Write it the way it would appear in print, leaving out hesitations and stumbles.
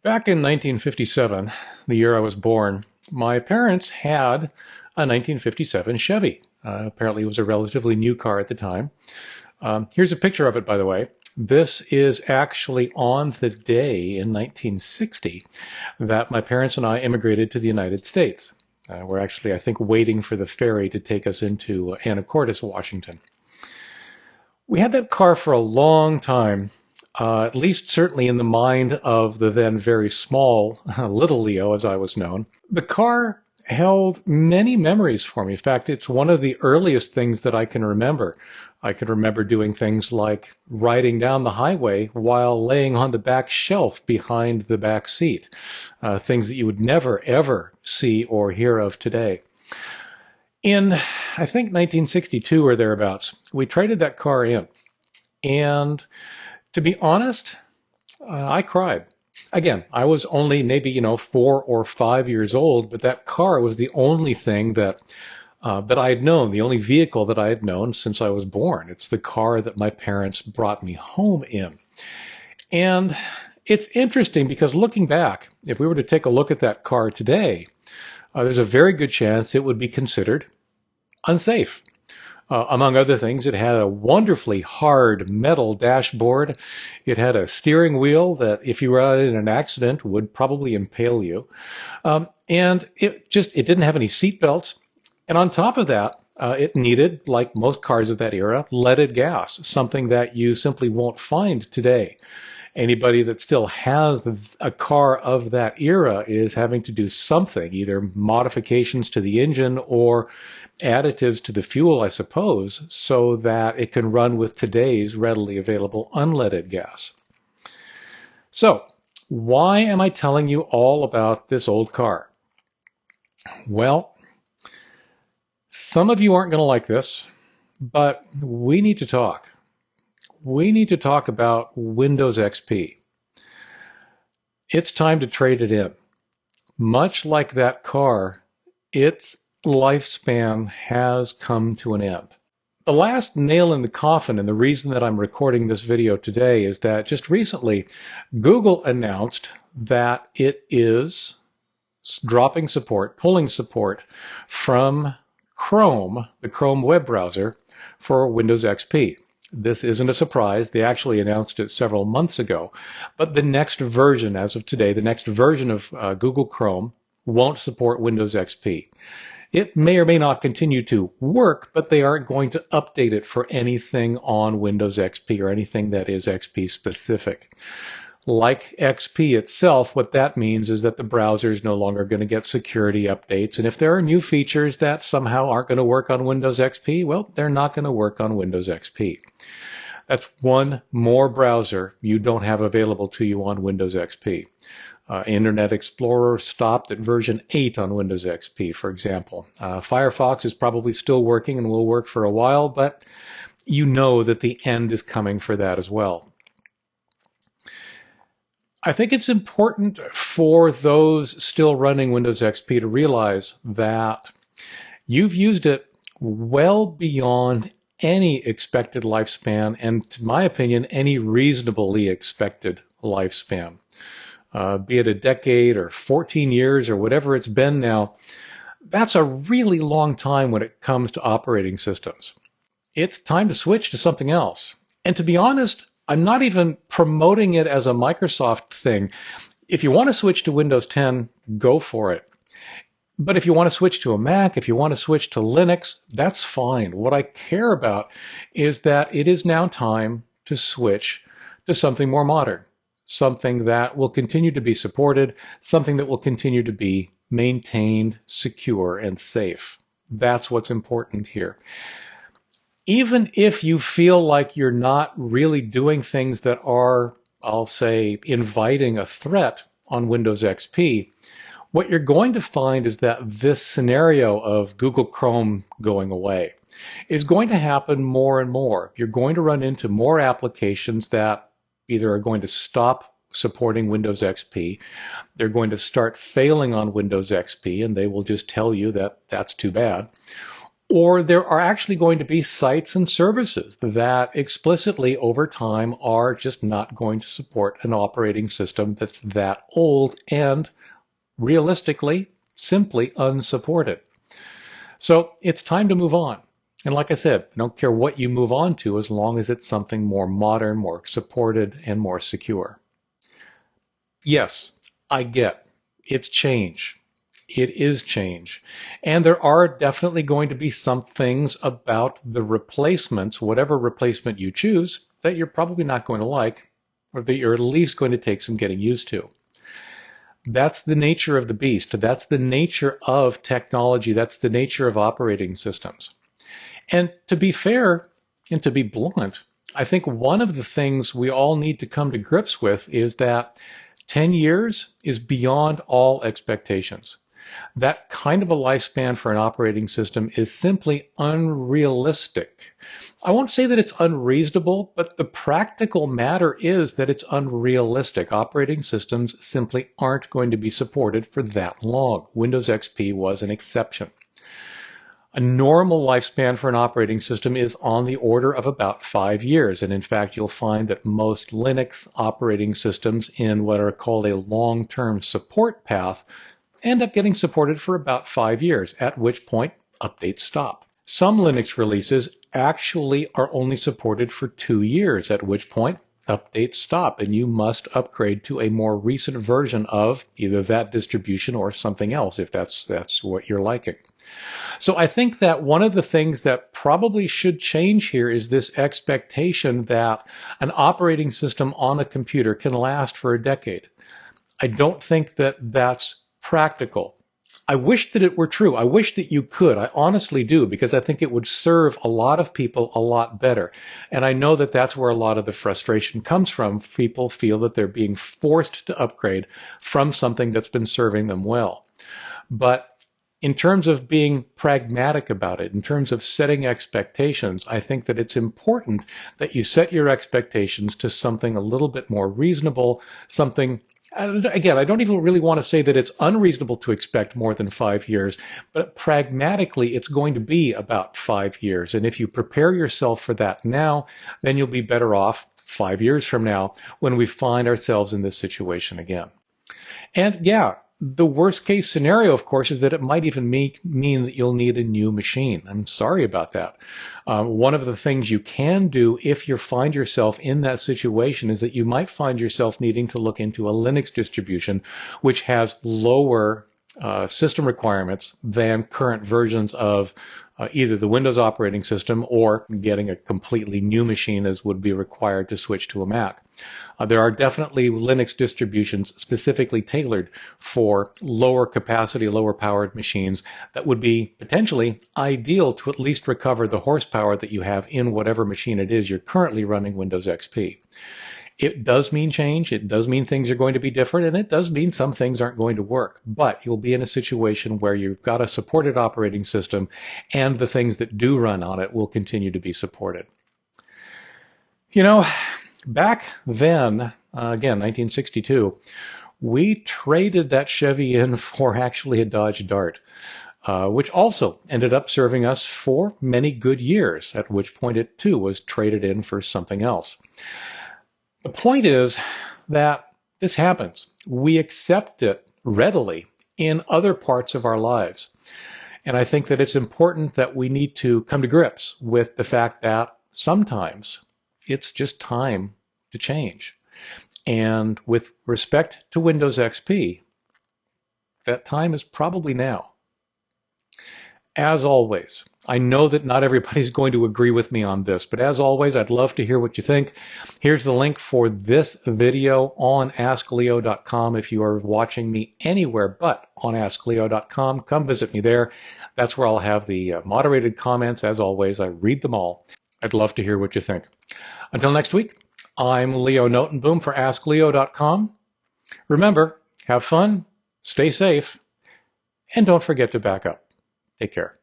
Back in 1957, the year I was born, my parents had a 1957 Chevy. Apparently, it was a relatively new car at the time. Here's a picture of it, by the way. This is actually on the day in 1960 that my parents and I immigrated to the United States. We're actually, I think, waiting for the ferry to take us into Anacortes, Washington. We had that car for a long time, at least certainly in the mind of the then very small little Leo, as I was known. The car held many memories for me. In fact, it's one of the earliest things that I can remember. I can remember doing things like riding down the highway while laying on the back shelf behind the back seat, things that you would never, ever see or hear of today. In, I think, 1962 or thereabouts, we traded that car in. And to be honest, I cried. Again, I was only maybe, 4 or 5 years old, but that car was the only thing that I had known, the only vehicle that I had known since I was born. It's the car that my parents brought me home in. And it's interesting because looking back, if we were to take a look at that car today, there's a very good chance it would be considered unsafe. Among other things, it had a wonderfully hard metal dashboard. It had a steering wheel that, if you were out in an accident, would probably impale you. And it didn't have any seat belts. And on top of that, it needed, like most cars of that era, leaded gas, something that you simply won't find today. Anybody that still has a car of that era is having to do something, either modifications to the engine or additives to the fuel, I suppose, so that it can run with today's readily available unleaded gas. So, why am I telling you all about this old car? Well, some of you aren't going to like this, but we need to talk. We need to talk about Windows XP. It's time to trade it in. Much like that car, its lifespan has come to an end. The last nail in the coffin, and the reason that I'm recording this video today, is that just recently Google announced that it is dropping support, pulling support from Chrome, the Chrome web browser, for Windows XP. This isn't a surprise. They actually announced it several months ago. But the next version, as of today, the next version of Google Chrome won't support Windows XP. It may or may not continue to work, but they aren't going to update it for anything on Windows XP or anything that is XP specific. Like XP itself, what that means is that the browser is no longer going to get security updates. And if there are new features that somehow aren't going to work on Windows XP, well, they're not going to work on Windows XP. That's one more browser you don't have available to you on Windows XP. Internet Explorer stopped at version 8 on Windows XP, for example. Firefox is probably still working and will work for a while, but you know that the end is coming for that as well. I think it's important for those still running Windows XP to realize that you've used it well beyond any expected lifespan, and to my opinion, any reasonably expected lifespan. Be it a decade or 14 years or whatever it's been now, that's a really long time when it comes to operating systems. It's time to switch to something else. And to be honest, I'm not even promoting it as a Microsoft thing. If you want to switch to Windows 10, go for it. But if you want to switch to a Mac, if you want to switch to Linux, that's fine. What I care about is that it is now time to switch to something more modern, something that will continue to be supported, something that will continue to be maintained, secure, and safe. That's what's important here. Even if you feel like you're not really doing things that are, I'll say, inviting a threat on Windows XP, what you're going to find is that this scenario of Google Chrome going away is going to happen more and more. You're going to run into more applications that either are going to stop supporting Windows XP, they're going to start failing on Windows XP, and they will just tell you that that's too bad, Or there are actually going to be sites and services that explicitly over time are just not going to support an operating system that's that old and realistically simply unsupported. So it's time to move on. And like I said, I don't care what you move on to as long as it's something more modern, more supported, and more secure. Yes, I get it's change. It is change. And there are definitely going to be some things about the replacements, whatever replacement you choose, that you're probably not going to like, or that you're at least going to take some getting used to. That's the nature of the beast. That's the nature of technology. That's the nature of operating systems. And to be fair and to be blunt, I think one of the things we all need to come to grips with is that 10 years is beyond all expectations. That kind of a lifespan for an operating system is simply unrealistic. I won't say that it's unreasonable, but the practical matter is that it's unrealistic. Operating systems simply aren't going to be supported for that long. Windows XP was an exception. A normal lifespan for an operating system is on the order of about 5 years. And in fact, you'll find that most Linux operating systems in what are called a long-term support path end up getting supported for about 5 years, at which point updates stop. Some Linux releases actually are only supported for 2 years, at which point updates stop, and you must upgrade to a more recent version of either that distribution or something else if that's what you're liking. So I think that one of the things that probably should change here is this expectation that an operating system on a computer can last for a decade. I don't think that that's practical. I wish that it were true. I wish that you could. I honestly do, because I think it would serve a lot of people a lot better. And I know that that's where a lot of the frustration comes from. People feel that they're being forced to upgrade from something that's been serving them well. But in terms of being pragmatic about it, in terms of setting expectations, I think that it's important that you set your expectations to something a little bit more reasonable, something. Again, I don't even really want to say that it's unreasonable to expect more than 5 years, but pragmatically, it's going to be about 5 years. And if you prepare yourself for that now, then you'll be better off 5 years from now when we find ourselves in this situation again. And yeah, the worst case scenario, of course, is that it might even mean that you'll need a new machine. I'm sorry about that. One of the things you can do if you find yourself in that situation is that you might find yourself needing to look into a Linux distribution which has lower system requirements than current versions of either the Windows operating system or getting a completely new machine as would be required to switch to a Mac. There are definitely Linux distributions specifically tailored for lower capacity, lower powered machines that would be potentially ideal to at least recover the horsepower that you have in whatever machine it is you're currently running Windows XP. It does mean change, it does mean things are going to be different, and it does mean some things aren't going to work. But you'll be in a situation where you've got a supported operating system and the things that do run on it will continue to be supported. You know, back then, again, 1962, we traded that Chevy in for actually a Dodge Dart, which also ended up serving us for many good years, at which point it too was traded in for something else. The point is that this happens. We accept it readily in other parts of our lives. And I think that it's important that we need to come to grips with the fact that sometimes it's just time to change. And with respect to Windows XP, that time is probably now. As always, I know that not everybody's going to agree with me on this, but as always, I'd love to hear what you think. Here's the link for this video on AskLeo.com. If you are watching me anywhere but on AskLeo.com, come visit me there. That's where I'll have the moderated comments. As always, I read them all. I'd love to hear what you think. Until next week, I'm Leo Notenboom for AskLeo.com. Remember, have fun, stay safe, and don't forget to back up. Take care.